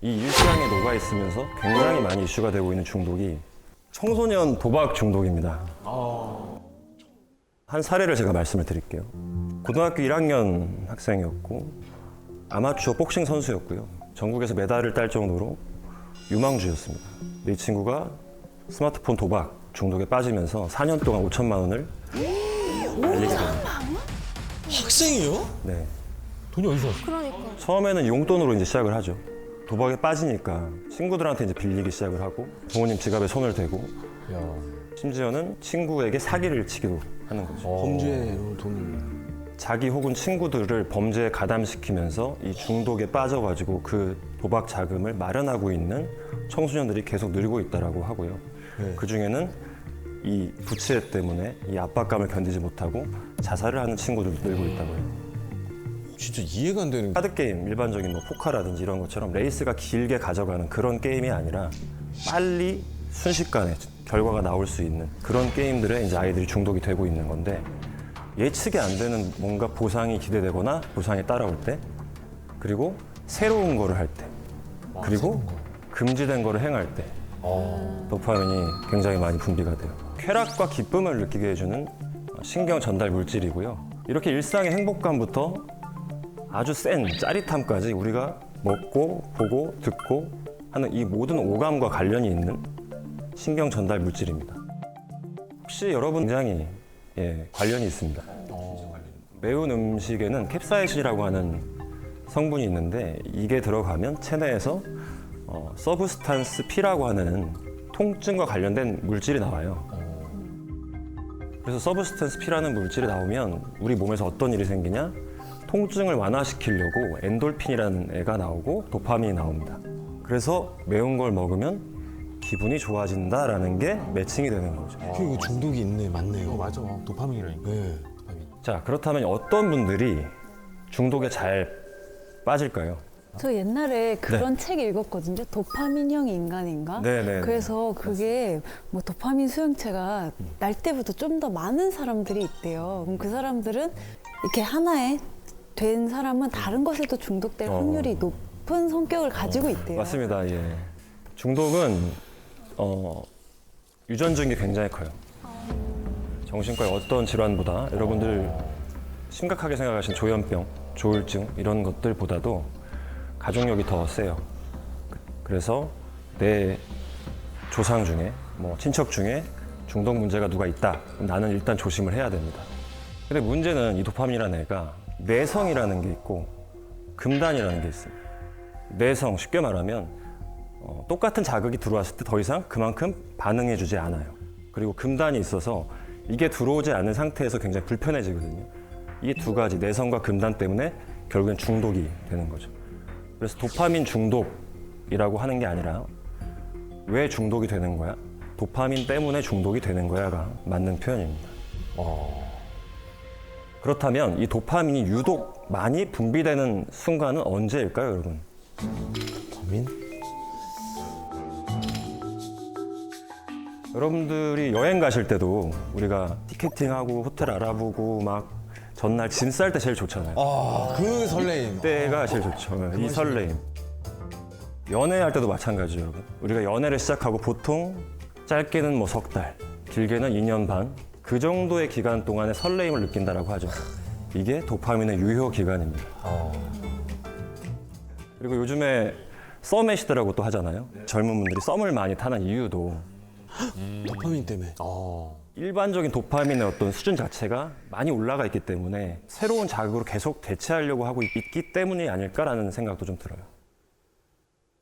이 일상에 녹아 있으면서 굉장히 많이 이슈가 되고 있는 중독이 청소년 도박 중독입니다. 한 사례를 제가 말씀을 드릴게요. 고등학교 1학년 학생이었고 아마추어 복싱 선수였고요. 전국에서 메달을 딸 정도로 유망주였습니다. 이 친구가 스마트폰 도박 중독에 빠지면서 4년 동안 5천만 원을 날리게 됩니다. 학생이요? 네. 돈이 어디서 왔어? 그러니까. 처음에는 용돈으로 이제 시작을 하죠. 도박에 빠지니까 친구들한테 이제 빌리기 시작을 하고 부모님 지갑에 손을 대고 야, 심지어는 친구에게 사기를 치기도 하는 거죠. 범죄로 돈을. 자기 혹은 친구들을 범죄에 가담시키면서 이 중독에 빠져가지고 그 도박 자금을 마련하고 있는 청소년들이 계속 늘고 있다라고 하고요. 네. 그 중에는 이 부채 때문에 이 압박감을 견디지 못하고 자살을 하는 친구들도 늘고 있다고 해요. 진짜 이해가 안 되는. 카드 게임, 일반적인 뭐 포카라든지 이런 것처럼 레이스가 길게 가져가는 그런 게임이 아니라 빨리 순식간에 결과가 나올 수 있는 그런 게임들에 이제 아이들이 중독이 되고 있는 건데 예측이 안 되는 뭔가 보상이 기대되거나 보상이 따라올 때 그리고 새로운 거를 할 때 그리고 금지된 거를 행할 때 도파민이 굉장히 많이 분비가 돼요. 쾌락과 기쁨을 느끼게 해주는 신경 전달 물질이고요. 이렇게 일상의 행복감부터 아주 센 짜릿함까지 우리가 먹고 보고 듣고 하는 이 모든 오감과 관련이 있는 신경 전달 물질입니다. 혹시 여러분 굉장히 관련이 있습니다. 매운 음식에는 캡사이신이라고 하는 성분이 있는데 이게 들어가면 체내에서 서브스탄스 P라고 하는 통증과 관련된 물질이 나와요. 그래서 서브스탄스 P라는 물질이 나오면 우리 몸에서 어떤 일이 생기냐? 통증을 완화시키려고 엔돌핀이라는 애가 나오고 도파민이 나옵니다. 그래서 매운 걸 먹으면 기분이 좋아진다라는 게 매칭이 되는 거죠. 이거 중독이 있네, 맞네요. 맞아. 도파민이라니까. 네. 자, 그렇다면 어떤 분들이 중독에 잘 빠질까요? 저 옛날에 그런 책 읽었거든요. 도파민형 인간인가? 네네. 그래서 그게 뭐 도파민 수용체가 날 때부터 좀 더 많은 사람들이 있대요. 그럼 그 사람들은 이렇게 하나에 된 사람은 다른 것에도 중독될 확률이 높은 성격을 가지고 있대요. 맞습니다. 예. 중독은 유전적인 게 굉장히 커요. 정신과의 어떤 질환보다 여러분들 심각하게 생각하신 조현병, 조울증 이런 것들보다도 가족력이 더 세요. 그래서 내 조상 중에 뭐 친척 중에 중독 문제가 누가 있다. 그럼 나는 일단 조심을 해야 됩니다. 근데 문제는 이 도파민이라는 애가 내성이라는 게 있고 금단이라는 게 있습니다. 내성, 쉽게 말하면 똑같은 자극이 들어왔을 때 더 이상 그만큼 반응해주지 않아요. 그리고 금단이 있어서 이게 들어오지 않은 상태에서 굉장히 불편해지거든요. 이 두 가지, 내성과 금단 때문에 결국엔 중독이 되는 거죠. 그래서 도파민 중독이라고 하는 게 아니라 왜 중독이 되는 거야? 도파민 때문에 중독이 되는 거야가 맞는 표현입니다. 그렇다면 이 도파민이 유독 많이 분비되는 순간은 언제일까요, 여러분? 도파민? 여러분들이 여행 가실 때도 우리가 티켓팅하고 호텔 알아보고 막 전날 짐 쌀 때 제일 좋잖아요. 아, 그 설레임. 때가 제일 좋죠. 이 설레임. 연애할 때도 마찬가지죠, 여러분. 우리가 연애를 시작하고 보통 짧게는 뭐 석 달, 길게는 2년 반, 그 정도의 기간 동안의 설레임을 느낀다라고 하죠. 이게 도파민의 유효 기간입니다. 그리고 요즘에 썸의 시대라고 또 하잖아요. 젊은 분들이 썸을 많이 타는 이유도 도파민 때문에. 일반적인 도파민의 어떤 수준 자체가 많이 올라가 있기 때문에 새로운 자극으로 계속 대체하려고 하고 있기 때문이 아닐까라는 생각도 좀 들어요.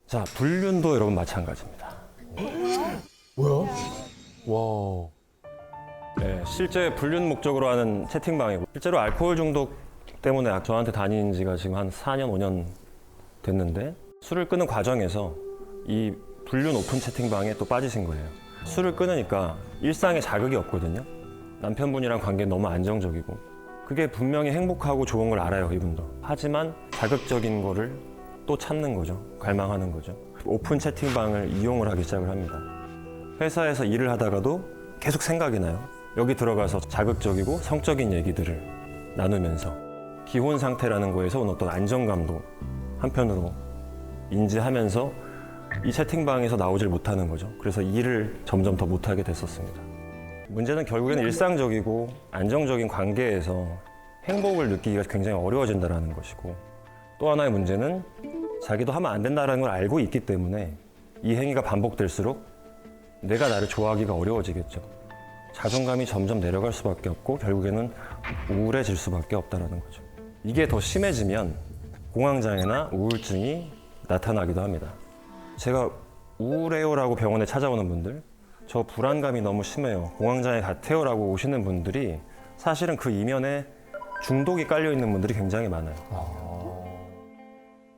자, 불륜도 여러분 마찬가지입니다. 뭐야? 와. 네, 실제 불륜 목적으로 하는 채팅방이고 실제로 알코올 중독 때문에 저한테 다닌 지가 지금 한 4년, 5년 됐는데 술을 끊는 과정에서 이 불륜 오픈 채팅방에 또 빠지신 거예요. 술을 끊으니까 일상에 자극이 없거든요. 남편분이랑 관계는 너무 안정적이고 그게 분명히 행복하고 좋은 걸 알아요, 이분도. 하지만 자극적인 거를 또 찾는 거죠. 갈망하는 거죠. 오픈 채팅방을 이용을 하기 시작을 합니다. 회사에서 일을 하다가도 계속 생각이 나요. 여기 들어가서 자극적이고 성적인 얘기들을 나누면서 기혼 상태라는 거에서 온 어떤 안정감도 한편으로 인지하면서 이 채팅방에서 나오질 못하는 거죠. 그래서 일을 점점 더 못하게 됐었습니다. 문제는 결국에는 일상적이고 안정적인 관계에서 행복을 느끼기가 굉장히 어려워진다는 것이고, 또 하나의 문제는 자기도 하면 안 된다는 걸 알고 있기 때문에 이 행위가 반복될수록 내가 나를 좋아하기가 어려워지겠죠. 자존감이 점점 내려갈 수밖에 없고 결국에는 우울해질 수밖에 없다는 거죠. 이게 더 심해지면 공황장애나 우울증이 나타나기도 합니다. 제가 우울해요라고 병원에 찾아오는 분들, 저 불안감이 너무 심해요, 공황장애 같아요라고 오시는 분들이 사실은 그 이면에 중독이 깔려 있는 분들이 굉장히 많아요.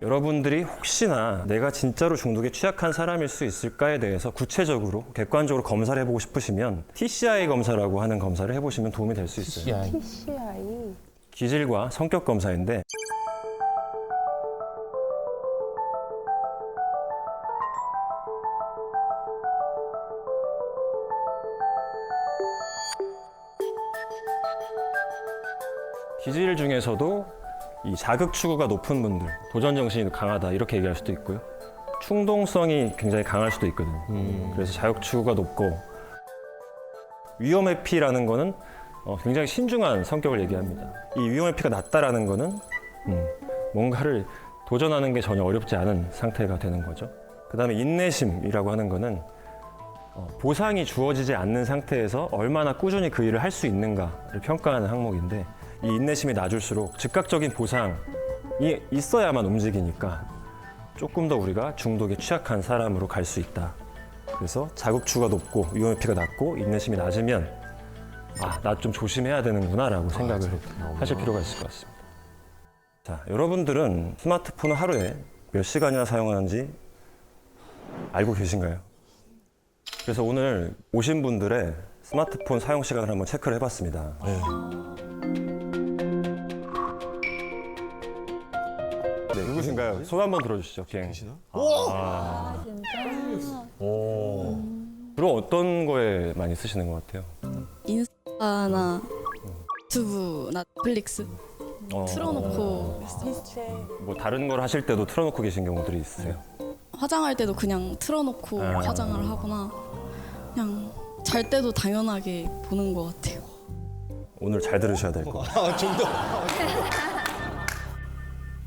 여러분들이 혹시나 내가 진짜로 중독에 취약한 사람일 수 있을까에 대해서 구체적으로 객관적으로 검사를 해보고 싶으시면 TCI 검사라고 하는 검사를 해보시면 도움이 될 수 있어요. TCI. 기질과 성격 검사인데, 기질 중에서도 이 자극 추구가 높은 분들, 도전 정신이 강하다 이렇게 얘기할 수도 있고요. 충동성이 굉장히 강할 수도 있거든요. 그래서 자극 추구가 높고, 위험 회피라는 거는 굉장히 신중한 성격을 얘기합니다. 이 위험 회피가 낮다라는 거는 뭔가를 도전하는 게 전혀 어렵지 않은 상태가 되는 거죠. 그다음에 인내심이라고 하는 거는 보상이 주어지지 않는 상태에서 얼마나 꾸준히 그 일을 할 수 있는가를 평가하는 항목인데, 이 인내심이 낮을수록 즉각적인 보상이 있어야만 움직이니까 조금 더 우리가 중독에 취약한 사람으로 갈 수 있다. 그래서 자극추가 높고 위험회피가 낮고 인내심이 낮으면 나 좀 조심해야 되는구나라고 생각을 하실 필요가 있을 것 같습니다. 자, 여러분들은 스마트폰을 하루에 몇 시간이나 사용하는지 알고 계신가요? 그래서 오늘 오신 분들의 스마트폰 사용 시간을 한번 체크를 해봤습니다. 네, 누구신가요? 손 한번 들어주시죠. 비행. 진짜? 주로 어떤 거에 많이 쓰시는 것 같아요? 인스타나 유튜브, 넷플릭스 틀어놓고 비슷해. 뭐 다른 걸 하실 때도 틀어놓고 계신 경우들이 있으세요? 화장할 때도 그냥 틀어놓고 화장을 하거나 그냥 잘 때도 당연하게 보는 것 같아요. 오늘 잘 들으셔야 될 것 같아요.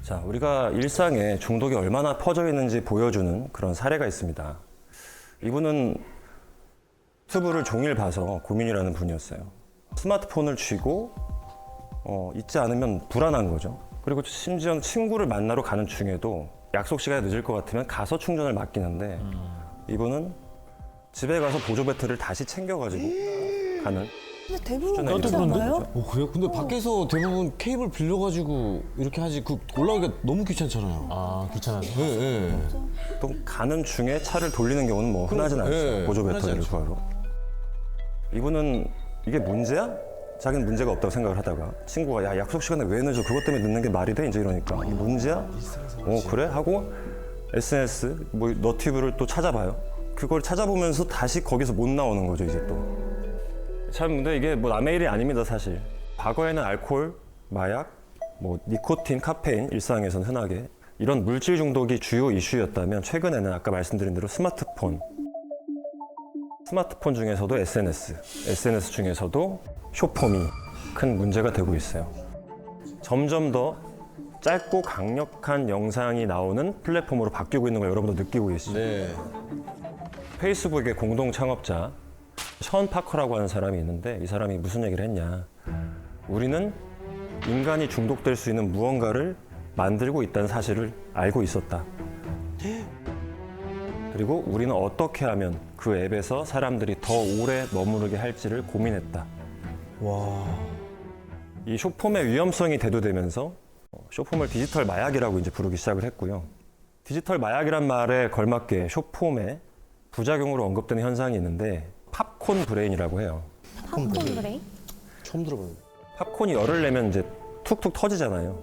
자, 우리가 일상에 중독이 얼마나 퍼져 있는지 보여주는 그런 사례가 있습니다. 이분은 유튜브를 종일 봐서 고민이라는 분이었어요. 스마트폰을 쥐고 있지 않으면 불안한 거죠. 그리고 심지어 친구를 만나러 가는 중에도 약속 시간이 늦을 것 같으면 가서 충전을 맡기는데, 이분은 집에 가서 보조 배터리를 다시 챙겨가지고 가는. 근데 대부분 추천해 그렇지 드리는 않아요? 그래요? 근데 밖에서 대부분 케이블 빌려가지고 이렇게 하지, 그 올라가기가 너무 귀찮잖아요. 아, 귀찮아서. 네. 또 가는 중에 차를 돌리는 경우는 뭐 흔하진 않죠. 네, 보조 흔하지 배터리를 않죠. 구하러. 이분은 이게 문제야? 자기는 문제가 없다고 생각을 하다가 친구가 야, 약속 시간에 왜 늦어? 그것 때문에 늦는 게 말이 돼? 이제 이러니까 이게 문제야? 그래? 하고 SNS 뭐 너튜브를 또 찾아봐요. 그걸 찾아보면서 다시 거기서 못 나오는 거죠, 이제 또. 참 근데 이게 뭐 남의 일이 아닙니다, 사실. 과거에는 알코올, 마약, 뭐 니코틴, 카페인, 일상에서는 흔하게 이런 물질 중독이 주요 이슈였다면, 최근에는 아까 말씀드린 대로 스마트폰 중에서도 SNS 중에서도 쇼폼이 큰 문제가 되고 있어요. 점점 더 짧고 강력한 영상이 나오는 플랫폼으로 바뀌고 있는 걸 여러분도 느끼고 계시죠? 네. 페이스북의 공동 창업자 션 파커라고 하는 사람이 있는데, 이 사람이 무슨 얘기를 했냐. 우리는 인간이 중독될 수 있는 무언가를 만들고 있다는 사실을 알고 있었다. 그리고 우리는 어떻게 하면 그 앱에서 사람들이 더 오래 머무르게 할지를 고민했다. 와. 이 쇼폼의 위험성이 대두되면서 쇼폼을 디지털 마약이라고 이제 부르기 시작을 했고요. 디지털 마약이란 말에 걸맞게 쇼폼의 부작용으로 언급되는 현상이 있는데, 팝콘 브레인이라고 해요. 팝콘 브레인? 처음 들어봐요. 팝콘이 열을 내면 이제 툭툭 터지잖아요.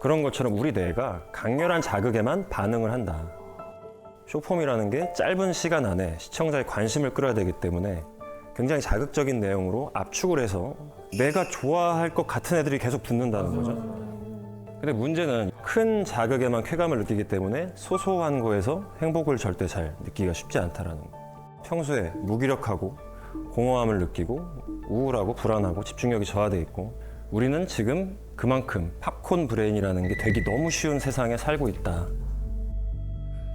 그런 것처럼 우리 뇌가 강렬한 자극에만 반응을 한다. 쇼폼이라는 게 짧은 시간 안에 시청자의 관심을 끌어야 되기 때문에 굉장히 자극적인 내용으로 압축을 해서 내가 좋아할 것 같은 애들이 계속 붙는다는 거죠. 근데 문제는 큰 자극에만 쾌감을 느끼기 때문에 소소한 거에서 행복을 절대 잘 느끼기가 쉽지 않다라는 거. 평소에 무기력하고 공허함을 느끼고 우울하고 불안하고 집중력이 저하돼 있고 우리는 지금 그만큼 팝콘 브레인이라는 게 되기 너무 쉬운 세상에 살고 있다.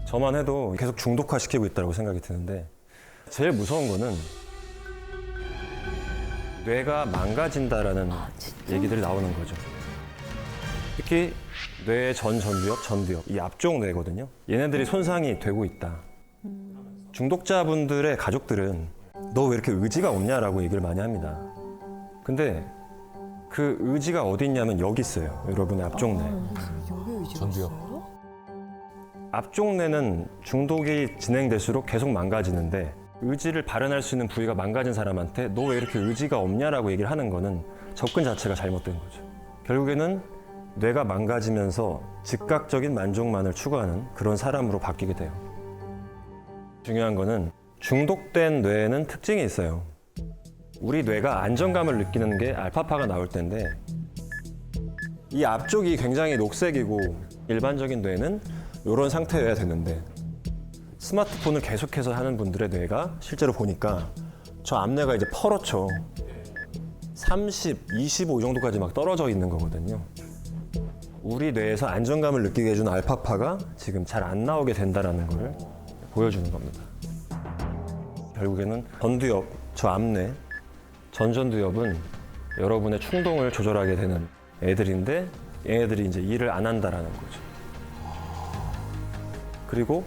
저만 해도 계속 중독화시키고 있다고 생각이 드는데 제일 무서운 거는 뇌가 망가진다라는 얘기들이 나오는 거죠. 특히 뇌의 전두엽, 이 앞쪽 뇌거든요. 얘네들이 손상이 되고 있다. 중독자분들의 가족들은 너 왜 이렇게 의지가 없냐라고 얘기를 많이 합니다. 근데 그 의지가 어디 있냐면 여기 있어요. 여러분의 앞쪽 뇌. 전두엽. 앞쪽 뇌는 중독이 진행될수록 계속 망가지는데 의지를 발현할 수 있는 부위가 망가진 사람한테 너 왜 이렇게 의지가 없냐라고 얘기를 하는 거는 접근 자체가 잘못된 거죠. 결국에는 뇌가 망가지면서 즉각적인 만족만을 추구하는 그런 사람으로 바뀌게 돼요. 중요한 거는 중독된 뇌에는 특징이 있어요. 우리 뇌가 안정감을 느끼는 게 알파파가 나올 때인데 이 앞쪽이 굉장히 녹색이고 일반적인 뇌는 이런 상태여야 되는데 스마트폰을 계속해서 하는 분들의 뇌가 실제로 보니까 저 앞뇌가 이제 퍼렇죠. 30, 25 정도까지 막 떨어져 있는 거거든요. 우리 뇌에서 안정감을 느끼게 해주는 알파파가 지금 잘 안 나오게 된다는 걸 보여주는 겁니다. 결국에는 전두엽, 저 앞뇌, 전두엽은 여러분의 충동을 조절하게 되는 애들인데 얘네들이 이제 일을 안 한다라는 거죠. 그리고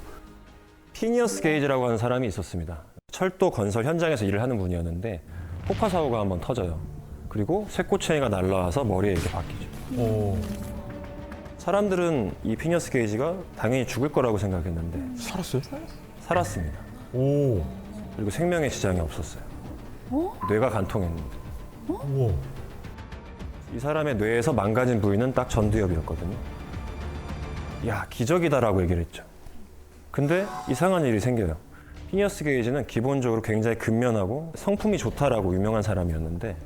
피니어스 게이지라고 하는 사람이 있었습니다. 철도 건설 현장에서 일을 하는 분이었는데 폭파 사고가 한번 터져요. 그리고 쇠꼬챙이가 날라와서 머리에 이렇게 박히죠. 사람들은 이 피니어스 게이지가 당연히 죽을 거라고 생각했는데 살았어요? 살았습니다. 오. 그리고 생명의 지장이 없었어요. 뇌가 간통했는데. 우와. 이 사람의 뇌에서 망가진 부위는 딱 전두엽이었거든요. 야, 기적이다라고 얘기를 했죠. 근데 이상한 일이 생겨요. 피니어스 게이지는 기본적으로 굉장히 근면하고 성품이 좋다라고 유명한 사람이었는데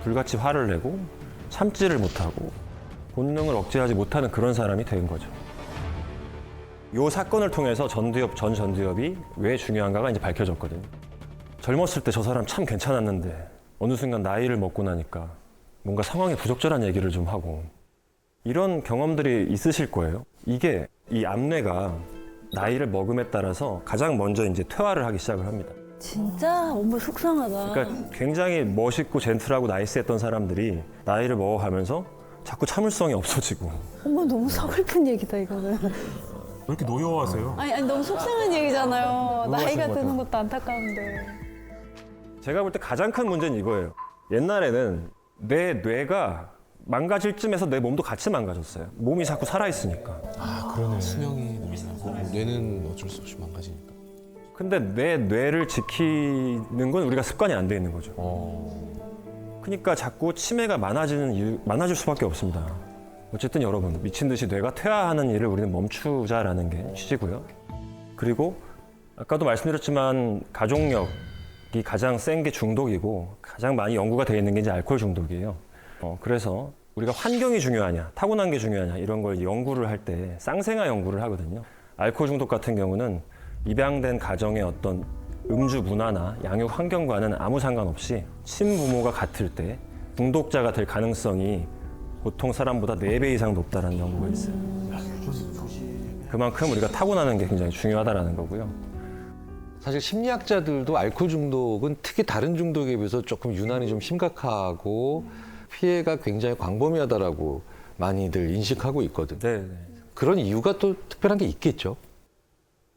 불같이 화를 내고 참지를 못하고 본능을 억제하지 못하는 그런 사람이 된 거죠. 이 사건을 통해서 전 전두엽이 왜 중요한가가 이제 밝혀졌거든요. 젊었을 때 저 사람 참 괜찮았는데 어느 순간 나이를 먹고 나니까 뭔가 상황이 부적절한 얘기를 좀 하고 이런 경험들이 있으실 거예요. 이게 이 앞뇌가 나이를 먹음에 따라서 가장 먼저 이제 퇴화를 하기 시작을 합니다. 진짜 어머 속상하다. 그러니까 굉장히 멋있고 젠틀하고 나이스했던 사람들이 나이를 먹어가면서 자꾸 참을성이 없어지고 어머 너무 서글픈 얘기다 이거는. 왜 이렇게 노여워하세요? 아니 너무 속상한 얘기잖아요. 나이가 것 드는 같아요. 것도 안타까운데. 제가 볼 때 가장 큰 문제는 이거예요. 옛날에는 내 뇌가 망가질 쯤에서 내 몸도 같이 망가졌어요. 몸이 자꾸 살아있으니까. 아, 그러네. 수명이 늘어나고 뇌는 어쩔 수 없이 망가지니까. 근데 내 뇌를 지키는 건 우리가 습관이 안 돼 있는 거죠. 그러니까 자꾸 치매가 많아질 수밖에 없습니다. 어쨌든 여러분, 미친 듯이 뇌가 퇴화하는 일을 우리는 멈추자라는 게 취지고요. 그리고 아까도 말씀드렸지만 가족력이 가장 센 게 중독이고 가장 많이 연구가 되어 있는 게 이제 알코올 중독이에요. 그래서 우리가 환경이 중요하냐, 타고난 게 중요하냐 이런 걸 연구를 할 때 쌍생아 연구를 하거든요. 알코올 중독 같은 경우는 입양된 가정의 어떤 음주 문화나 양육 환경과는 아무 상관없이 친부모가 같을 때 중독자가 될 가능성이 보통 사람보다 4배 이상 높다는 연구가 있어요. 그만큼 우리가 타고나는 게 굉장히 중요하다는 거고요. 사실 심리학자들도 알코올 중독은 특히 다른 중독에 비해서 조금 유난히 좀 심각하고 피해가 굉장히 광범위하다라고 많이들 인식하고 있거든. 네. 그런 이유가 또 특별한 게 있겠죠.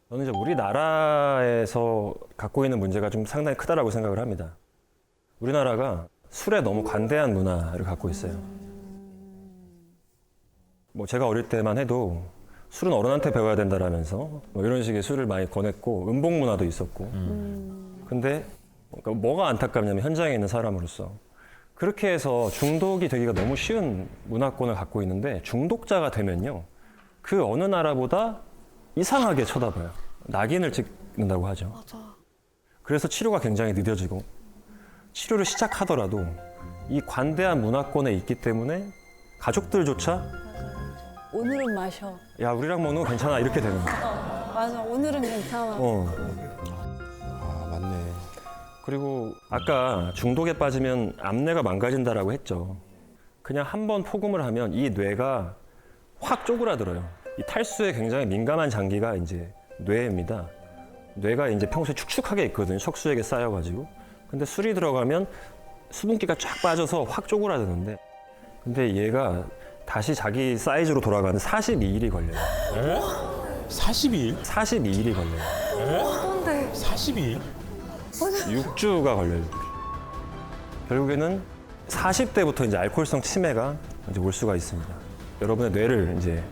저는 이제 우리나라에서 갖고 있는 문제가 좀 상당히 크다라고 생각을 합니다. 우리나라가 술에 너무 관대한 문화를 갖고 있어요. 뭐 제가 어릴 때만 해도 술은 어른한테 배워야 된다라면서 뭐 이런 식의 술을 많이 권했고 음복 문화도 있었고. 근데 그러니까 뭐가 안타깝냐면 현장에 있는 사람으로서 그렇게 해서 중독이 되기가 너무 쉬운 문화권을 갖고 있는데 중독자가 되면요 그 어느 나라보다 이상하게 쳐다봐요. 낙인을 찍는다고 하죠. 맞아. 그래서 치료가 굉장히 늦어지고 치료를 시작하더라도 이 관대한 문화권에 있기 때문에 가족들조차 오늘은 마셔. 야 우리랑 먹는 거 괜찮아 이렇게 되는 거야. 맞아, 오늘은 괜찮아. 아 맞네. 그리고 아까 중독에 빠지면 암내가 망가진다라고 했죠. 그냥 한 번 폭음을 하면 이 뇌가 확 쪼그라들어요. 이 탈수에 굉장히 민감한 장기가 이제 뇌입니다. 뇌가 이제 평소에 축축하게 있거든요. 척수액에 쌓여가지고. 근데 술이 들어가면 수분기가 쫙 빠져서 확 쪼그라드는데, 근데 얘가 다시 자기 사이즈로 돌아가는 42일이 걸려요. 42일? 42일이 걸려요. 42일? 6주가 걸려요. 결국에는 40대부터 이제 알코올성 치매가 이제 올 수가 있습니다. 여러분의 뇌를 이제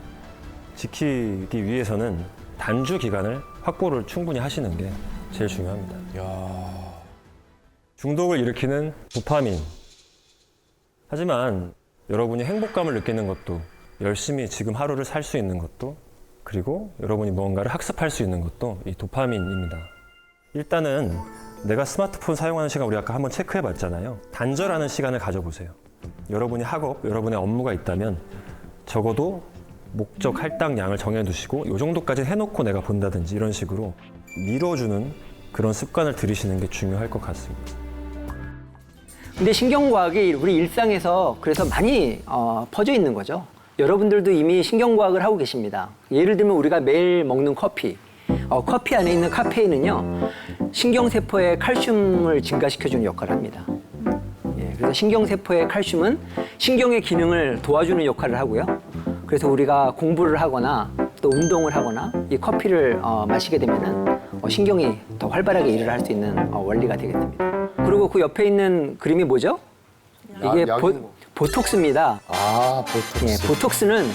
지키기 위해서는 단주 기간을 확보를 충분히 하시는 게 제일 중요합니다. 중독을 일으키는 도파민. 하지만 여러분이 행복감을 느끼는 것도, 열심히 지금 하루를 살 수 있는 것도, 그리고 여러분이 뭔가를 학습할 수 있는 것도 이 도파민입니다. 일단은 내가 스마트폰 사용하는 시간 우리 아까 한번 체크해 봤잖아요. 단절하는 시간을 가져보세요. 여러분이 학업, 여러분의 업무가 있다면 적어도 목적 할당량을 정해두시고 이 정도까지 해놓고 내가 본다든지 이런 식으로 밀어주는 그런 습관을 들이시는 게 중요할 것 같습니다. 근데 신경과학이 우리 일상에서 그래서 많이 퍼져 있는 거죠. 여러분들도 이미 신경과학을 하고 계십니다. 예를 들면 우리가 매일 먹는 커피. 커피 안에 있는 카페인은요, 신경세포의 칼슘을 증가시켜주는 역할을 합니다. 예, 그래서 신경세포의 칼슘은 신경의 기능을 도와주는 역할을 하고요. 그래서 우리가 공부를 하거나 또 운동을 하거나 이 커피를 마시게 되면은 신경이 더 활발하게 일을 할 수 있는 원리가 되겠습니다. 그리고 그 옆에 있는 그림이 뭐죠? 이게 보톡스입니다. 아 보톡스. 예, 보톡스는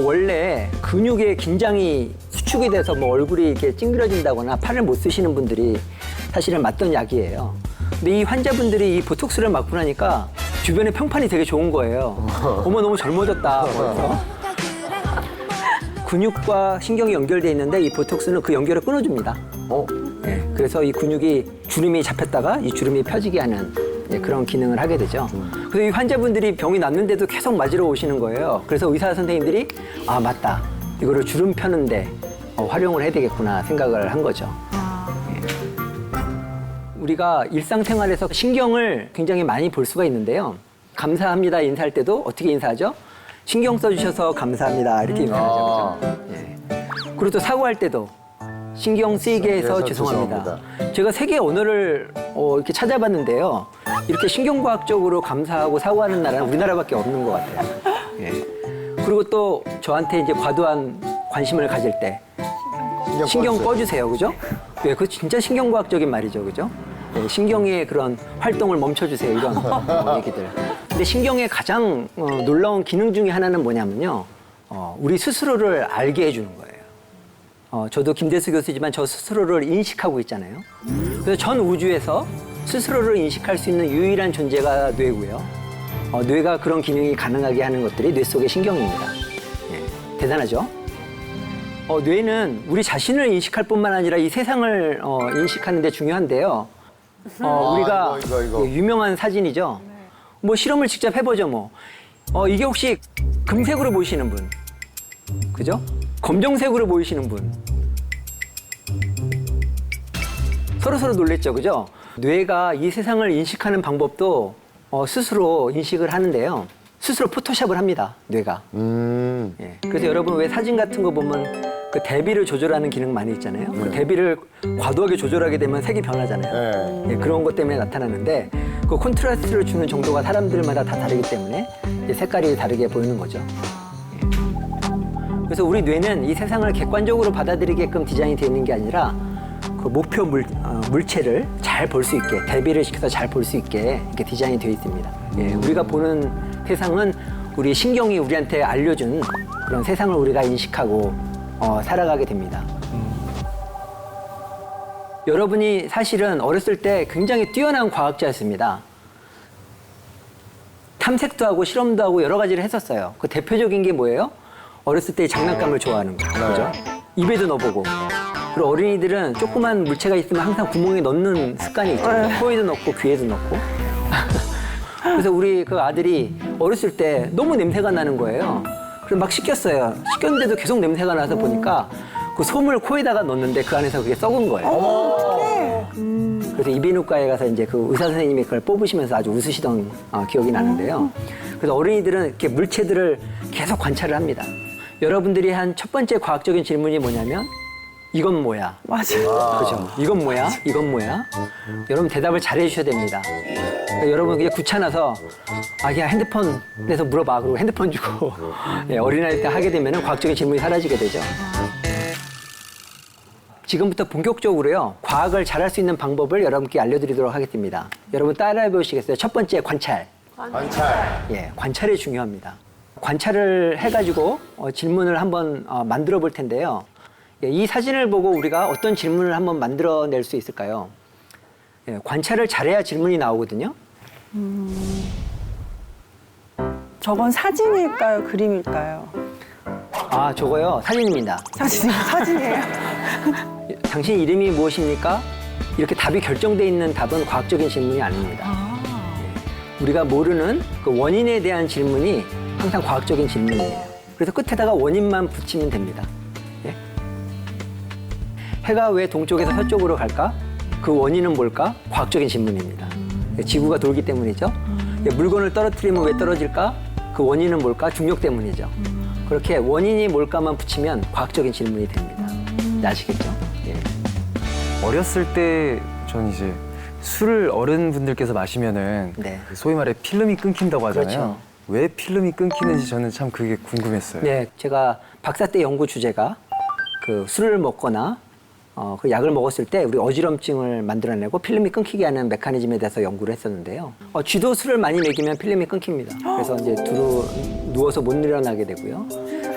원래 근육의 긴장이 수축이 돼서 뭐 얼굴이 이렇게 찡그러진다거나 팔을 못 쓰시는 분들이 사실은 맞던 약이에요. 근데 이 환자분들이 이 보톡스를 맞고 나니까 주변에 평판이 되게 좋은 거예요. 어머 너무 젊어졌다. 그래서 근육과 신경이 연결돼 있는데 이 보톡스는 그 연결을 끊어줍니다. 예, 그래서 이 근육이 주름이 잡혔다가 이 주름이 펴지게 하는 그런 기능을 하게 되죠. 그래서 이 환자분들이 병이 났는데도 계속 맞으러 오시는 거예요. 그래서 의사 선생님들이 아 맞다, 이거를 주름 펴는데 활용을 해야 되겠구나 생각을 한 거죠. 예. 우리가 일상생활에서 신경을 굉장히 많이 볼 수가 있는데요. 감사합니다 인사할 때도 어떻게 인사하죠? 신경 써주셔서 감사합니다 이렇게 인사하죠. 그죠? 예. 그리고 또 사과할 때도 신경 쓰이게 해서 죄송합니다. 제가 세계 언어를 이렇게 찾아봤는데요. 이렇게 신경과학적으로 감사하고 사과하는 나라는 우리나라밖에 없는 것 같아요. 예. 그리고 또 저한테 이제 과도한 관심을 가질 때 신경 꺼주세요, 그죠? 예, 그거 진짜 신경과학적인 말이죠, 그죠? 예, 신경의 그런 활동을 멈춰주세요, 이런 얘기들. 근데 신경의 가장 놀라운 기능 중에 하나는 뭐냐면요. 우리 스스로를 알게 해주는 거예요. 저도 김대수 교수지만 저 스스로를 인식하고 있잖아요. 그래서 전 우주에서 스스로를 인식할 수 있는 유일한 존재가 뇌고요. 뇌가 그런 기능이 가능하게 하는 것들이 뇌 속의 신경입니다. 예, 대단하죠? 뇌는 우리 자신을 인식할 뿐만 아니라 이 세상을 인식하는 데 중요한데요. 우리가 이거. 예, 유명한 사진이죠. 뭐 실험을 직접 해보죠, 뭐. 이게 혹시 금색으로 보이시는 분? 그죠? 검정색으로 보이시는 분? 서로 놀랬죠, 그죠? 뇌가 이 세상을 인식하는 방법도 스스로 인식을 하는데요. 스스로 포토샵을 합니다, 뇌가. 예. 그래서 여러분 왜 사진 같은 거 보면 그 대비를 조절하는 기능 많이 있잖아요. 그 대비를 과도하게 조절하게 되면 색이 변하잖아요. 예, 그런 것 때문에 나타나는데 그 콘트라스트를 주는 정도가 사람들마다 다 다르기 때문에 색깔이 다르게 보이는 거죠. 그래서 우리 뇌는 이 세상을 객관적으로 받아들이게끔 디자인이 되어 있는 게 아니라 그 목표 물체를 잘 볼 수 있게, 대비를 시켜서 잘 볼 수 있게 이렇게 디자인이 되어 있습니다. 예, 우리가 보는 세상은 우리 신경이 우리한테 알려준 그런 세상을 우리가 인식하고 살아가게 됩니다. 여러분이 사실은 어렸을 때 굉장히 뛰어난 과학자였습니다. 탐색도 하고 실험도 하고 여러 가지를 했었어요. 그 대표적인 게 뭐예요? 어렸을 때 장난감을 좋아하는 거, 그죠? 입에도 넣어보고. 그리고 어린이들은 조그만 물체가 있으면 항상 구멍에 넣는 습관이 있잖아요. 코에도 넣고 귀에도 넣고. 그래서 우리 그 아들이 어렸을 때 너무 냄새가 나는 거예요. 그래서 막 씻겼어요. 씻겼는데도 계속 냄새가 나서 보니까 그 솜을 코에다가 넣었는데 그 안에서 그게 썩은 거예요. 그래서 이비인후과에 가서 이제 그 의사 선생님이 그걸 뽑으시면서 아주 웃으시던 기억이 나는데요. 그래서 어린이들은 이렇게 물체들을 계속 관찰을 합니다. 여러분들이 한 첫 번째 과학적인 질문이 뭐냐면 이건 뭐야? 맞아요. 그죠? 이건 뭐야? 이건 뭐야? 여러분 대답을 잘 해주셔야 됩니다. 그러니까 여러분 그냥 귀찮아서 그냥 핸드폰에서 물어봐. 그리고 핸드폰 주고 예, 어린아이 때 하게 되면 과학적인 질문이 사라지게 되죠. 지금부터 본격적으로요. 과학을 잘할 수 있는 방법을 여러분께 알려드리도록 하겠습니다. 여러분 따라해 보시겠어요? 첫 번째 관찰. 예, 관찰이 중요합니다. 관찰을 해가지고 질문을 한번 만들어 볼 텐데요. 예, 이 사진을 보고 우리가 어떤 질문을 한번 만들어낼 수 있을까요? 예, 관찰을 잘해야 질문이 나오거든요. 저건 사진일까요? 그림일까요? 아, 저거요. 사진입니다. 사진이에요. 예, 당신 이름이 무엇입니까? 이렇게 답이 결정돼 있는 답은 과학적인 질문이 아닙니다. 예, 우리가 모르는 그 원인에 대한 질문이 항상 과학적인 질문이에요. 그래서 끝에다가 원인만 붙이면 됩니다. 예? 해가 왜 동쪽에서 서쪽으로 갈까? 그 원인은 뭘까? 과학적인 질문입니다. 지구가 돌기 때문이죠. 예, 물건을 떨어뜨리면 왜 떨어질까? 그 원인은 뭘까? 중력 때문이죠. 그렇게 원인이 뭘까만 붙이면 과학적인 질문이 됩니다. 아시겠죠? 예. 어렸을 때 전 이제 술을 어른분들께서 마시면은 네. 소위 말해 필름이 끊긴다고 하잖아요. 그렇죠. 왜 필름이 끊기는지 저는 참 그게 궁금했어요. 네, 제가 박사 때 연구 주제가 그 술을 먹거나 그 약을 먹었을 때 우리 어지럼증을 만들어내고 필름이 끊기게 하는 메커니즘에 대해서 연구를 했었는데요. 쥐도 술을 많이 먹이면 필름이 끊깁니다. 그래서 이제 두루 누워서 못 일어나게 되고요.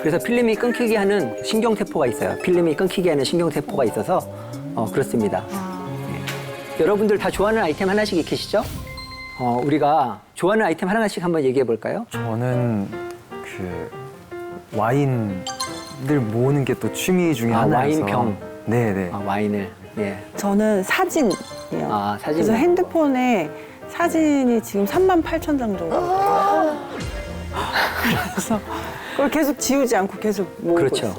그래서 필름이 끊기게 하는 신경세포가 있어요. 필름이 끊기게 하는 신경세포가 있어서 그렇습니다. 네. 여러분들 다 좋아하는 아이템 하나씩 익히시죠? 우리가 좋아하는 아이템 하나씩 한번 얘기해 볼까요? 저는 그 와인을 모으는 게 또 취미 중에 하나여서. 와인병. 네네. 와인을. 예. 저는 사진이요. 사진. 그래서 핸드폰에 사진이 지금 38,000장 정도. 그래서 그걸 계속 지우지 않고 계속 모으고 그렇죠. 있어요.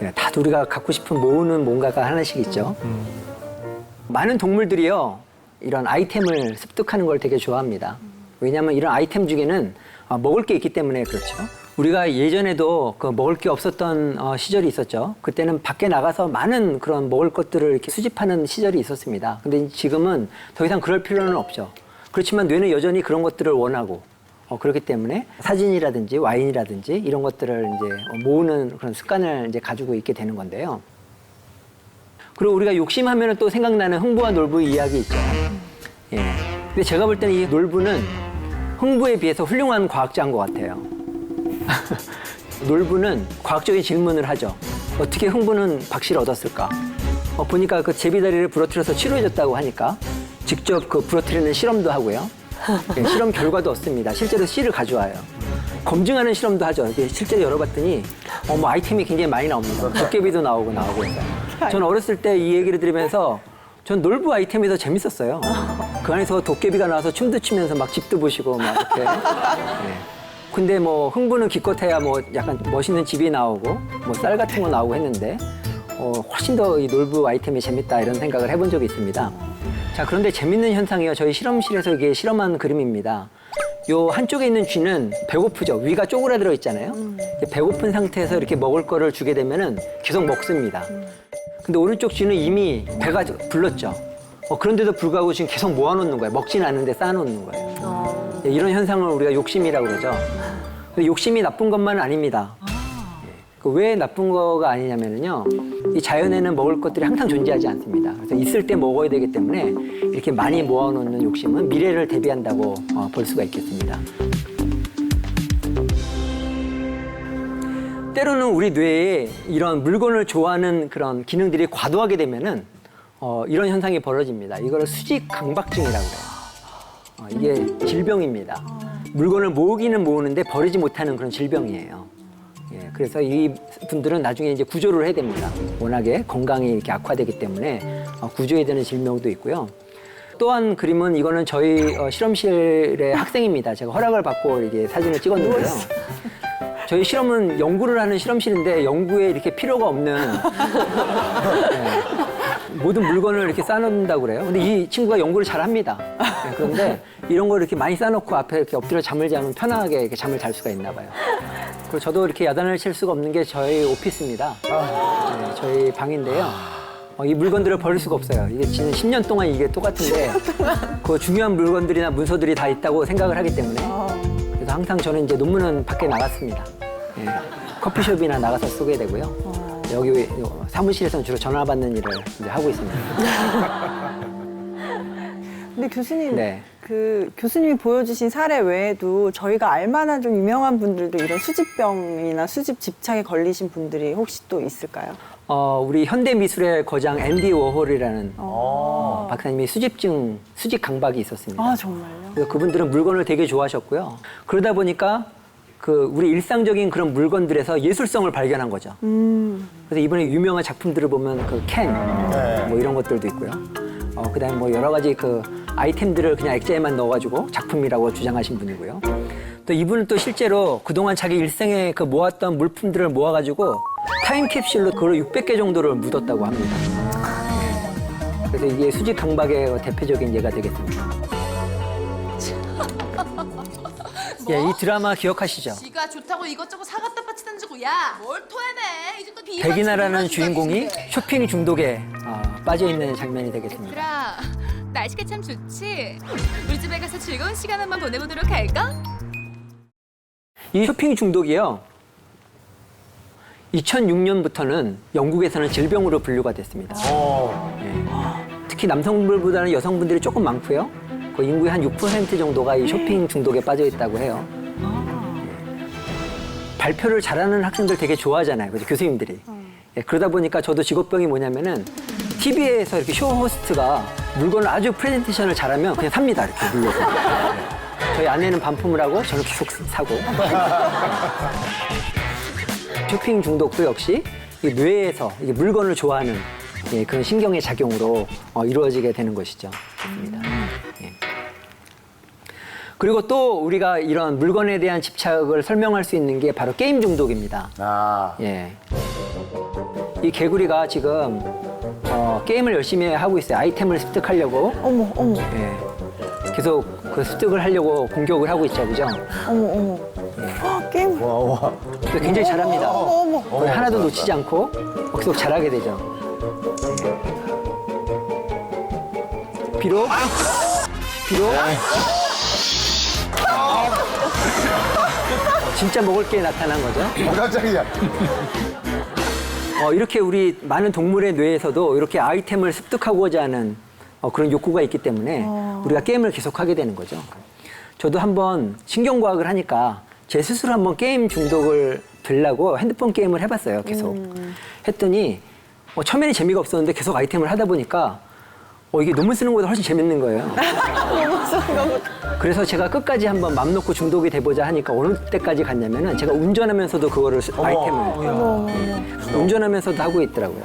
예, 다들 우리가 갖고 싶은 모으는 뭔가가 하나씩 있죠. 많은 동물들이요, 이런 아이템을 습득하는 걸 되게 좋아합니다. 왜냐하면 이런 아이템 중에는 먹을 게 있기 때문에 그렇죠. 우리가 예전에도 그 먹을 게 없었던 시절이 있었죠. 그때는 밖에 나가서 많은 그런 먹을 것들을 이렇게 수집하는 시절이 있었습니다. 근데 지금은 더 이상 그럴 필요는 없죠. 그렇지만 뇌는 여전히 그런 것들을 원하고 그렇기 때문에 사진이라든지 와인이라든지 이런 것들을 이제 모으는 그런 습관을 이제 가지고 있게 되는 건데요. 그리고 우리가 욕심하면 또 생각나는 흥부와 놀부의 이야기 있죠. 예. 근데 제가 볼 때는 이 놀부는 흥부에 비해서 훌륭한 과학자인 것 같아요. 놀부는 과학적인 질문을 하죠. 어떻게 흥부는 박씨를 얻었을까? 보니까 그 제비다리를 부러뜨려서 치료해줬다고 하니까 직접 그 부러뜨리는 실험도 하고요. 예, 실험 결과도 얻습니다. 실제로 씨를 가져와요. 검증하는 실험도 하죠. 실제로 열어봤더니 뭐 아이템이 굉장히 많이 나옵니다. 도깨비도 나오고 해서. 전 어렸을 때 이 얘기를 들으면서 전 놀부 아이템이 더 재밌었어요. 그 안에서 도깨비가 나와서 춤도 추면서 막 집도 보시고 막 이렇게. 네. 근데 뭐 흥부는 기껏해야 뭐 약간 멋있는 집이 나오고 뭐 쌀 같은 거 나오고 했는데 훨씬 더 이 놀부 아이템이 재밌다 이런 생각을 해본 적이 있습니다. 자, 그런데 재밌는 현상이요. 저희 실험실에서 이게 실험한 그림입니다. 요 한쪽에 있는 쥐는 배고프죠. 위가 쪼그라들어 있잖아요. 배고픈 상태에서 이렇게 먹을 거를 주게 되면은 계속 먹습니다. 근데 오른쪽 쥐는 이미 배가 불렀죠. 그런데도 불구하고 지금 계속 모아놓는 거예요. 먹진 않는데 쌓아놓는 거예요. 이런 현상을 우리가 욕심이라고 그러죠. 근데 욕심이 나쁜 것만은 아닙니다. 왜 나쁜 거가 아니냐면요. 이 자연에는 먹을 것들이 항상 존재하지 않습니다. 그래서 있을 때 먹어야 되기 때문에 이렇게 많이 모아놓는 욕심은 미래를 대비한다고 볼 수가 있겠습니다. 때로는 우리 뇌에 이런 물건을 좋아하는 그런 기능들이 과도하게 되면은 이런 현상이 벌어집니다. 이걸 수직 강박증이라고 해요. 이게 질병입니다. 물건을 모으기는 모으는데 버리지 못하는 그런 질병이에요. 예, 그래서 이 분들은 나중에 이제 구조를 해야 됩니다. 워낙에 건강이 이렇게 악화되기 때문에 구조해야 되는 질병도 있고요. 또 한 그림은 이거는 저희 실험실의 학생입니다. 제가 허락을 받고 이게 사진을 찍었는데요. 저희 실험은 연구를 하는 실험실인데 연구에 이렇게 필요가 없는 모든 물건을 이렇게 쌓아놓는다고 그래요. 근데 이 친구가 연구를 잘 합니다. 그런데 이런 걸 이렇게 많이 쌓아놓고 앞에 이렇게 엎드려 잠을 자면 편안하게 이렇게 잠을 잘 수가 있나 봐요. 그리고 저도 이렇게 야단을 칠 수가 없는 게 저희 오피스입니다. 네, 저희 방인데요. 이 물건들을 버릴 수가 없어요. 이게 지금 10년 동안 이게 똑같은데 그 중요한 물건들이나 문서들이 다 있다고 생각을 하기 때문에 그래서 항상 저는 이제 논문은 밖에 나갔습니다. 예, 커피숍이나 나가서 쓰게 되고요. 여기 사무실에서는 주로 전화 받는 일을 이제 하고 있습니다. 근데 교수님, 네. 그 교수님이 보여주신 사례 외에도 저희가 알만한 좀 유명한 분들도 이런 수집병이나 수집 집착에 걸리신 분들이 혹시 또 있을까요? 우리 현대미술의 거장 앤디 워홀이라는 박사님이 수집 강박이 있었습니다. 아, 정말요? 그래서 그분들은 물건을 되게 좋아하셨고요. 그러다 보니까 그 우리 일상적인 그런 물건들에서 예술성을 발견한 거죠. 그래서 이번에 유명한 작품들을 보면 그 캔, 뭐 이런 것들도 있고요. 그다음에 뭐 여러 가지 그 아이템들을 그냥 액자에만 넣어가지고 작품이라고 주장하신 분이고요. 또 이분은 또 실제로 그동안 자기 일생에 그 모았던 물품들을 모아가지고 타임캡슐로 그걸 600개 정도를 묻었다고 합니다. 그래서 이게 수집 강박의 대표적인 예가 되겠습니다. 예, 이 드라마 기억하시죠? 지가 좋다고 이것저것 사갖다 바치던 주고 야 뭘 토해내 이 정도 비만 백이나라는 주인공이 쇼핑 중독에 빠져 있는 장면이 되겠습니다. 얘들아 날씨가 참 좋지 우리 집에 가서 즐거운 시간 한번 보내보도록 할까? 이 쇼핑 중독이요. 2006년부터는 영국에서는 질병으로 분류가 됐습니다. 예. 특히 남성분들보다는 여성분들이 조금 많고요. 그 인구의 한 6% 정도가 이 쇼핑 중독에 빠져 있다고 해요. 예. 발표를 잘하는 학생들 되게 좋아하잖아요. 그죠? 교수님들이. 예, 그러다 보니까 저도 직업병이 뭐냐면은 TV에서 이렇게 쇼 호스트가 물건을 아주 프레젠테이션을 잘하면 그냥 삽니다. 이렇게 물려서. 예. 저희 아내는 반품을 하고 저는 계속 사고. 쇼핑 중독도 역시 이 뇌에서 이게 물건을 좋아하는 그런 신경의 작용으로 이루어지게 되는 것이죠. 예. 그리고 또 우리가 이런 물건에 대한 집착을 설명할 수 있는 게 바로 게임 중독입니다. 예. 이 개구리가 지금 게임을 열심히 하고 있어요. 아이템을 습득하려고. 어머. 예. 계속 그 습득을 하려고 공격을 하고 있죠, 그죠? 어머. 게임. 굉장히 잘합니다. 어머. 하나도 놓치지 않고 계속 잘하게 되죠. 비록 진짜 먹을 게 나타난 거죠. 깜짝이야. 이렇게 우리 많은 동물의 뇌에서도 이렇게 아이템을 습득하고자 하는 그런 욕구가 있기 때문에 우리가 게임을 계속하게 되는 거죠. 저도 한번 신경과학을 하니까 제 스스로 한번 게임 중독을 들려고 핸드폰 게임을 해봤어요. 계속. 했더니 처음에는 재미가 없었는데 계속 아이템을 하다 보니까 이게 논문 쓰는 것보다 훨씬 재밌는 거예요. 그래서 제가 끝까지 한번 맘 놓고 중독이 돼보자 하니까 어느 때까지 갔냐면은 제가 운전하면서도 그거를 아이템을 운전하면서도 하고 있더라고요.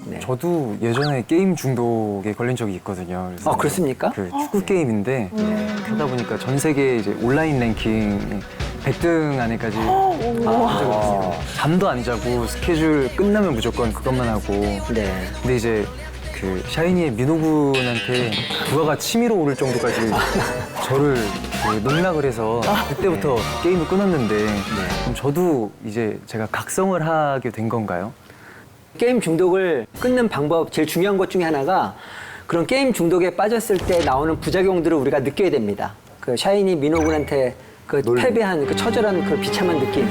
네. 저도 예전에 게임 중독에 걸린 적이 있거든요. 그래서 그렇습니까? 그 축구 게임인데 그러다 보니까 전 세계 이제 온라인 랭킹 100등 안에까지 한 적이 있어요. 잠도 안 자고 스케줄 끝나면 무조건 그것만 하고. 네. 근데 이제 그 샤이니의 민호 군한테 부하가 치밀어 오를 정도까지 저를 농락을 해서 그때부터 게임을 끊었는데 그럼 저도 이제 제가 각성을 하게 된 건가요? 게임 중독을 끊는 방법 제일 중요한 것 중에 하나가 그런 게임 중독에 빠졌을 때 나오는 부작용들을 우리가 느껴야 됩니다. 그 샤이니 민호 군한테 그 패배한 그 처절한 그 비참한 느낌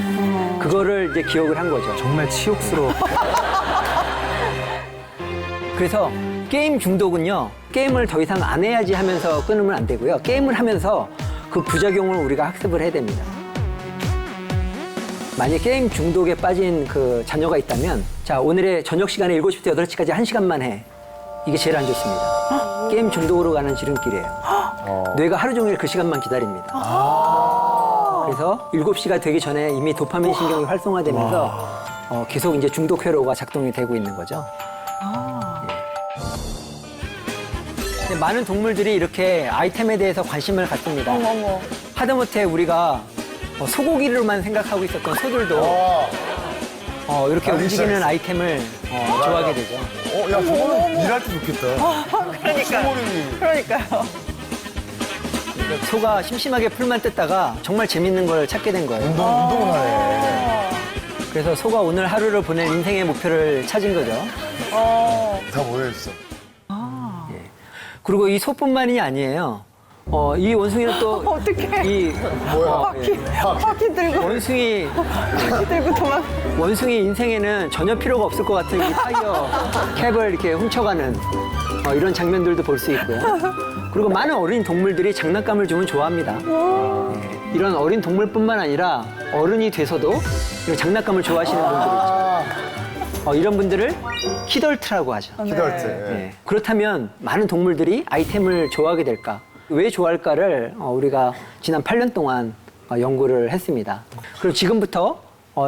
그거를 이제 기억을 한 거죠. 정말 치욕스러워. 그래서 게임 중독은요, 게임을 더 이상 안 해야지 하면서 끊으면 안 되고요. 게임을 하면서 그 부작용을 우리가 학습을 해야 됩니다. 만약 게임 중독에 빠진 그 자녀가 있다면, 자, 오늘의 저녁 시간에 7시부터 8시까지 1시간만 해. 이게 제일 안 좋습니다. 게임 중독으로 가는 지름길이에요. 뇌가 하루 종일 그 시간만 기다립니다. 그래서 7시가 되기 전에 이미 도파민 신경이 활성화되면서 계속 이제 중독 회로가 작동이 되고 있는 거죠. 네, 많은 동물들이 이렇게 아이템에 대해서 관심을 갖습니다. 하다못해 우리가 소고기로만 생각하고 있었던 소들도 이렇게 움직이는 아이템을 좋아하게 되죠. 야, 저거는 일할 때 좋겠다. 그러니까요. 소가 심심하게 풀만 뜯다가 정말 재밌는 걸 찾게 된 거예요. 운동을 하네. 그래서 소가 오늘 하루를 보낼 인생의 목표를 찾은 거죠. 다 모여있어. 그리고 이 소뿐만이 아니에요. 이 원숭이는 또 어떡해. 이 바퀴 들고 원숭이 도망. 원숭이 인생에는 전혀 필요가 없을 것 같은 이 타이어 캡을 이렇게 훔쳐가는 이런 장면들도 볼 수 있고요. 그리고 많은 어린 동물들이 장난감을 주면 좋아합니다. 예, 이런 어린 동물뿐만 아니라 어른이 돼서도 이런 장난감을 좋아하시는 분들이 있죠. 이런 분들을 키덜트라고 하죠. 키덜트. 예. 그렇다면 많은 동물들이 아이템을 좋아하게 될까? 왜 좋아할까를 우리가 지난 8년 동안 연구를 했습니다. 그리고 지금부터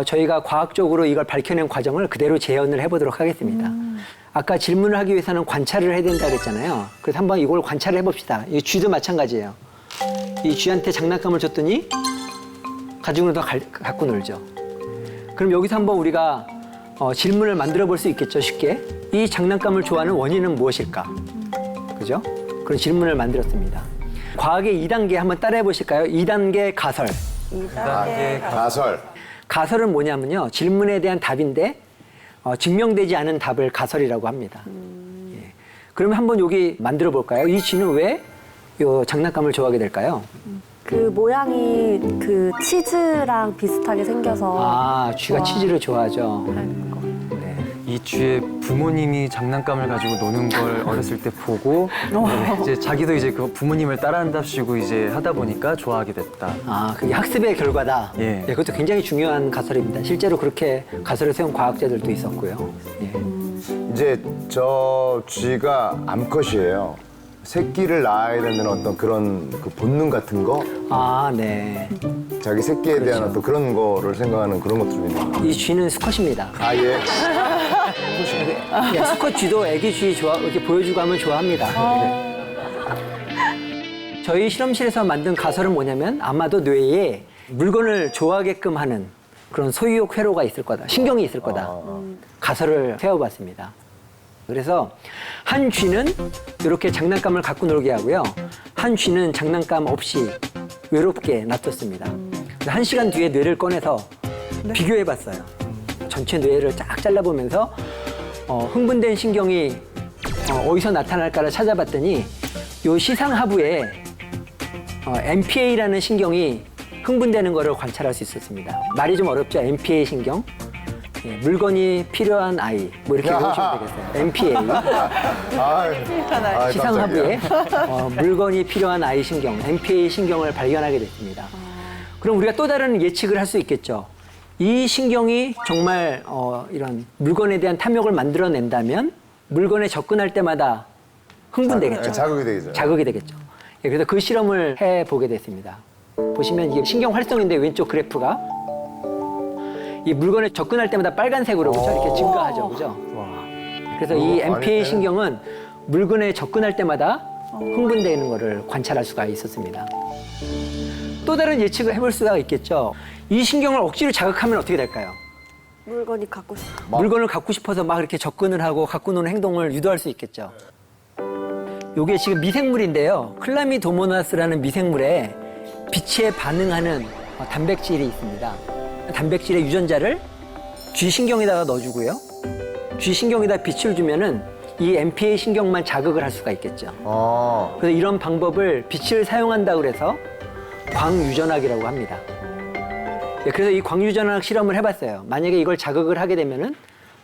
저희가 과학적으로 이걸 밝혀낸 과정을 그대로 재현을 해보도록 하겠습니다. 아까 질문을 하기 위해서는 관찰을 해야 된다고 했잖아요. 그래서 한번 이걸 관찰을 해봅시다. 이 쥐도 마찬가지예요. 이 쥐한테 장난감을 줬더니 가지고 더 갖고 놀죠. 그럼 여기서 한번 우리가 질문을 만들어 볼 수 있겠죠, 쉽게. 이 장난감을 좋아하는 원인은 무엇일까? 그죠? 그런 질문을 만들었습니다. 과학의 2단계 한번 따라해 보실까요? 2단계 가설. 2단계 가설. 가설은 뭐냐면요. 질문에 대한 답인데 증명되지 않은 답을 가설이라고 합니다. 예. 그러면 한번 여기 만들어 볼까요? 이 쥐는 왜 이 장난감을 좋아하게 될까요? 그 모양이 그 치즈랑 비슷하게 생겨서 쥐가 치즈를 좋아하죠. 이 쥐의 부모님이 장난감을 가지고 노는 걸 어렸을 때 보고 이제 자기도 이제 그 부모님을 따라한답시고 이제 하다 보니까 좋아하게 됐다. 그게 학습의 결과다. 예. 예, 그것도 굉장히 중요한 가설입니다. 실제로 그렇게 가설을 세운 과학자들도 있었고요. 예. 이제 저 쥐가 암컷이에요. 새끼를 낳아야 되는 어떤 그런 그 본능 같은 거? 네. 자기 새끼에 대한 어떤 그런 거를 생각하는 그런 것도 좀 있는 거. 이 쥐는 수컷입니다. 예. 예, 수컷 쥐도 애기 쥐 이렇게 보여주고 하면 좋아합니다. 저희 실험실에서 만든 가설은 뭐냐면 아마도 뇌에 물건을 좋아하게끔 하는 그런 소유욕 회로가 있을 거다. 신경이 있을 거다. 가설을 세워봤습니다. 그래서 한 쥐는 이렇게 장난감을 갖고 놀게 하고요. 한 쥐는 장난감 없이 외롭게 놔뒀습니다. 1시간 뒤에 뇌를 꺼내서 비교해봤어요. 전체 뇌를 쫙 잘라보면서 흥분된 신경이 어디서 나타날까를 찾아봤더니 이 시상하부에 MPA라는 신경이 흥분되는 것을 관찰할 수 있었습니다. 말이 좀 어렵죠? MPA 신경. 예, 물건이 필요한 아이 뭐 이렇게 외우시면 되겠어요. MPA. 시상하부에 물건이 필요한 아이 신경, MPA 신경을 발견하게 됐습니다. 그럼 우리가 또 다른 예측을 할 수 있겠죠. 이 신경이 정말 이런 물건에 대한 탐욕을 만들어낸다면 물건에 접근할 때마다 흥분되겠죠. 자극이 되겠죠. 자극이 되겠죠. 예, 그래서 그 실험을 해보게 됐습니다. 보시면 이게 신경 활성인데 왼쪽 그래프가 이 물건에 접근할 때마다 빨간색으로 그렇죠? 이렇게 증가하죠. 그죠? 그래서 이 MPA 신경은 물건에 접근할 때마다 흥분되는 것을 관찰할 수가 있었습니다. 또 다른 예측을 해볼 수가 있겠죠. 이 신경을 억지로 자극하면 어떻게 될까요? 물건이 갖고 싶어. 물건을 갖고 싶어서 막 이렇게 접근을 하고 갖고 노는 행동을 유도할 수 있겠죠. 이게 지금 미생물인데요. 클라미도모나스라는 미생물에 빛에 반응하는 단백질이 있습니다. 단백질의 유전자를 쥐신경에다가 넣어주고요. 쥐신경에다 빛을 주면은 이 MPA 신경만 자극을 할 수가 있겠죠. 그래서 이런 방법을 빛을 사용한다고 그래서 광유전학이라고 합니다. 예, 그래서 이 광유전학 실험을 해봤어요. 만약에 이걸 자극을 하게 되면은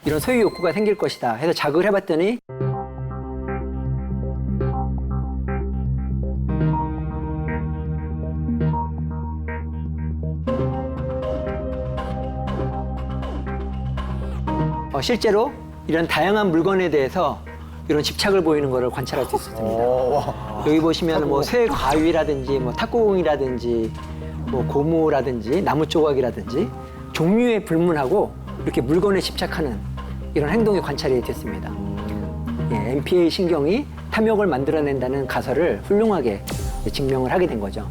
이런 소유 욕구가 생길 것이다 해서 자극을 해봤더니 실제로 이런 다양한 물건에 대해서 이런 집착을 보이는 것을 관찰할 수 있었습니다. 여기 보시면 뭐 쇠과위라든지 뭐 탁구공이라든지 뭐 고무라든지 나무 조각이라든지 종류에 불문하고 이렇게 물건에 집착하는 이런 행동이 관찰이 됐습니다. 예, MPA 신경이 탐욕을 만들어낸다는 가설을 훌륭하게 증명을 하게 된 거죠.